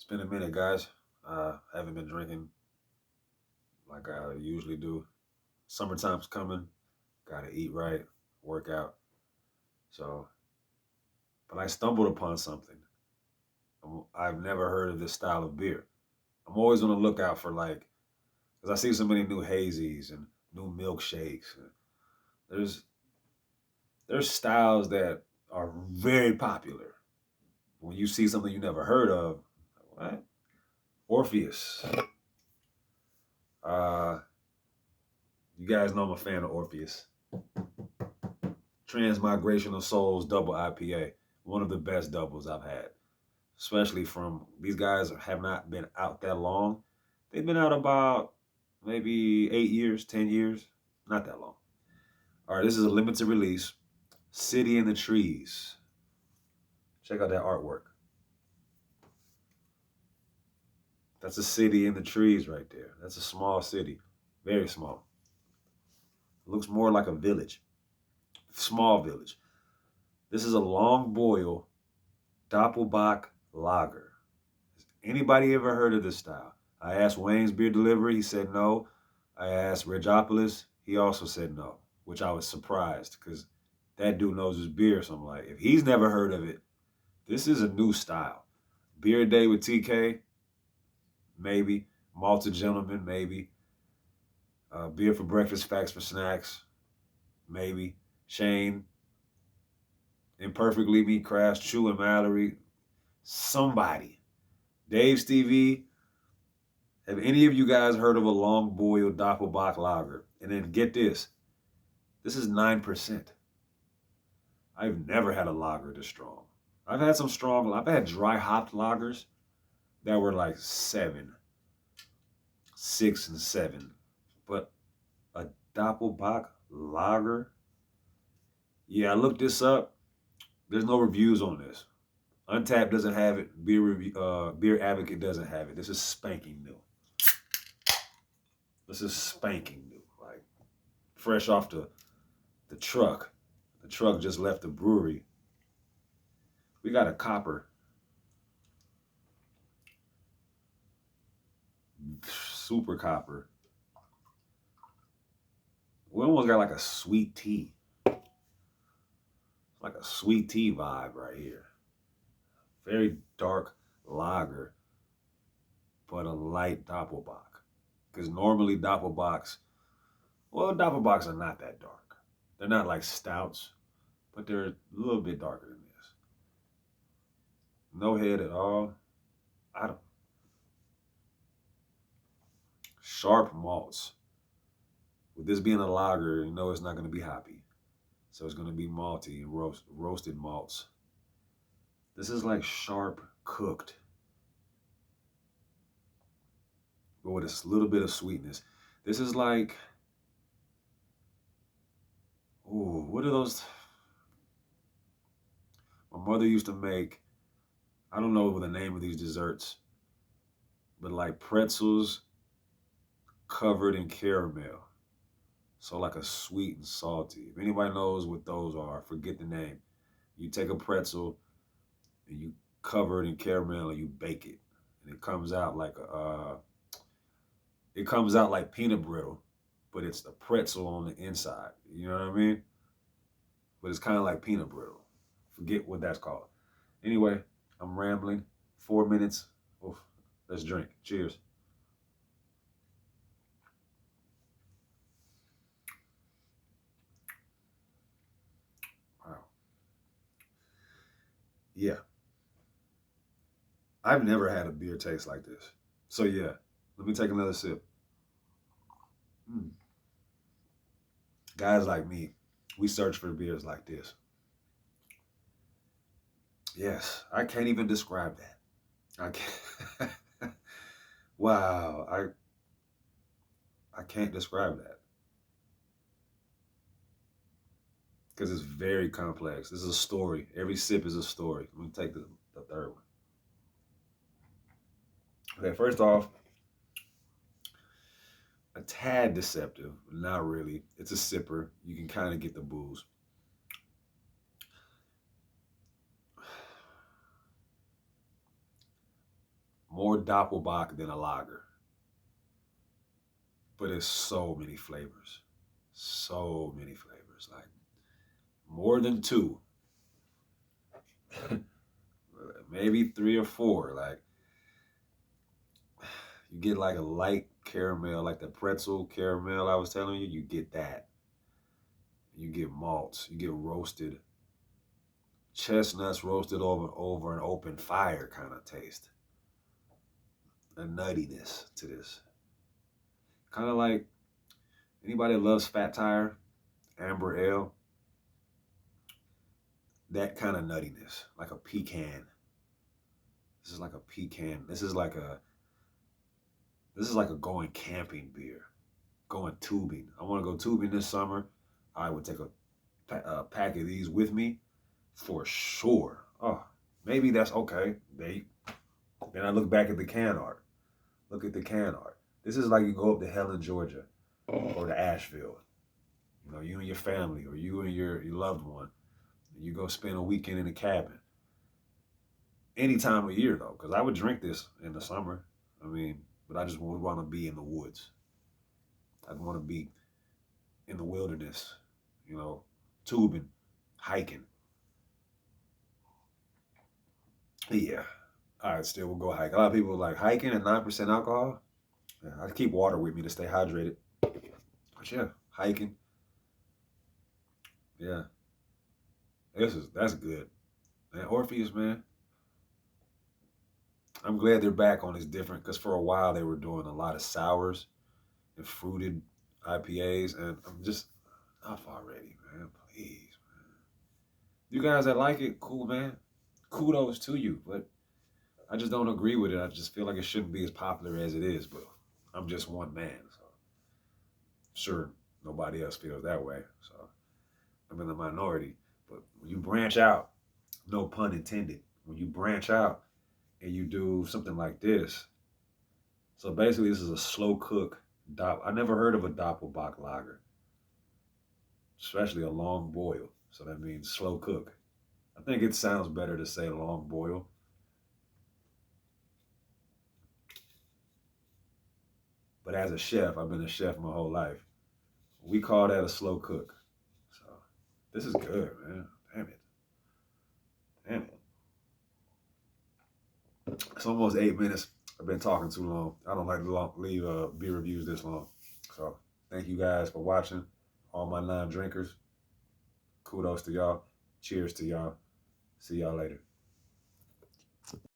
been a minute, guys. Haven't been drinking like I usually do. Summertime's coming. Gotta eat right, work out. So, but I stumbled upon something. I've never heard of this style of beer. I'm always on the lookout for because I see so many new hazies and new milkshakes. There's there's styles that are very popular. When you see something you never heard of, what? Orpheus. Uh, you guys know I'm a fan of Orpheus. Transmigrational Souls Double IPA. One of the best doubles I've had. Especially from these guys have not been out that long. They've been out about maybe 8 years, 10 years. Not that long. All right, this is a limited release. City in the Trees. Check out that artwork. That's a city in the trees right there. That's a small city. Very small. Looks more like a village. Small village. This is a long boil Doppelbock lager. Has anybody ever heard of this style? I asked Wayne's Beer Delivery. He said no. I asked Regopolis. He also said no, which I was surprised because that dude knows his beer. So I'm like, if he's never heard of it, this is a new style. Beer Day with TK, maybe. Malta Gentleman, maybe. Beer for breakfast, facts for snacks, maybe. Shane, Imperfectly Me, Crash, Chew and Mallory, somebody. Dave Stevie, have any of you guys heard of a long boiled Doppelbock lager? And then get this is 9%. I've never had a lager this strong. I've had dry hopped lagers that were like 7, 6, and 7. But a Doppelbock lager, yeah, I looked this up. There's no reviews on this. Untapped doesn't have it. Beer Advocate doesn't have it. This is spanking new. This is spanking new. Like fresh off the truck. The truck just left the brewery. We got a copper. Super copper. We almost got like a sweet tea. Like a sweet tea vibe right here. Very dark lager, but a light Doppelbock. Because normally Doppelbocks are not that dark. They're not like stouts, but they're a little bit darker than this. No head at all. I don't. Sharp malts. With this being a lager, you know it's not going to be hoppy. So it's going to be malty and roasted malts. This is like sharp cooked, but with a little bit of sweetness. This is like, ooh, what are those? My mother used to make, I don't know the name of these desserts, but like pretzels covered in caramel. So like a sweet and salty. If anybody knows what those are, forget the name. You take a pretzel and you cover it in caramel and you bake it, and it comes out like peanut brittle, but it's the pretzel on the inside. You know what I mean? But it's kind of like peanut brittle. Forget what that's called. Anyway, I'm rambling. 4 minutes. Oof. Let's drink. Cheers. Wow. Yeah. I've never had a beer taste like this. So yeah, let me take another sip. Mm. Guys like me, we search for beers like this. Yes, I can't even describe that. I can't. Wow, I can't describe that because it's very complex. This is a story. Every sip is a story. Let me take the third one. Okay, first off, a tad deceptive, not really. It's a sipper. You can kind of get the booze. more Doppelbock than a lager. But it's so many flavors. So many flavors. Like more than two. Maybe three or four. Like you get like a light caramel, like the pretzel caramel I was telling you, you get that. You get malts, you get roasted chestnuts roasted over an open fire kind of taste. A nuttiness to this. Kind of like anybody that loves Fat Tire, Amber Ale, that kind of nuttiness, like a pecan. This is like a pecan. This is like a going camping beer, going tubing. I want to go tubing this summer. I would take a pack of these with me for sure. Oh, maybe that's okay. Then I look back at the can art. Look at the can art. This is like you go up to Helen, Georgia, or to Asheville. You know, you and your family, or you and your loved one. You go spend a weekend in a cabin. Any time of year though, because I would drink this in the summer. I mean, but I just would want to be in the woods. I'd want to be in the wilderness, you know, tubing, hiking. Yeah. All right, still we'll go hike. A lot of people like hiking at 9% alcohol. Yeah, I keep water with me to stay hydrated. But yeah, hiking. Yeah. That's good. Man, Orpheus, man. I'm glad they're back on this different because for a while they were doing a lot of sours and fruited IPAs, and I'm just enough already, man. Please, man. You guys that like it, cool, man. Kudos to you, but I just don't agree with it. I just feel like it shouldn't be as popular as it is, but I'm just one man, so sure nobody else feels that way. So I'm in the minority. But when you branch out, no pun intended, when you branch out and you do something like this, so basically this is a slow cook. I never heard of a Doppelbock lager, especially a long boil. So that means slow cook. I think it sounds better to say long boil. But as a chef, I've been a chef my whole life. We call that a slow cook. So this is good, man. Damn it. Damn it. It's almost 8 minutes. I've been talking too long. I don't like to leave beer reviews this long. So thank you guys for watching. All my non-drinkers, kudos to y'all. Cheers to y'all. See y'all later.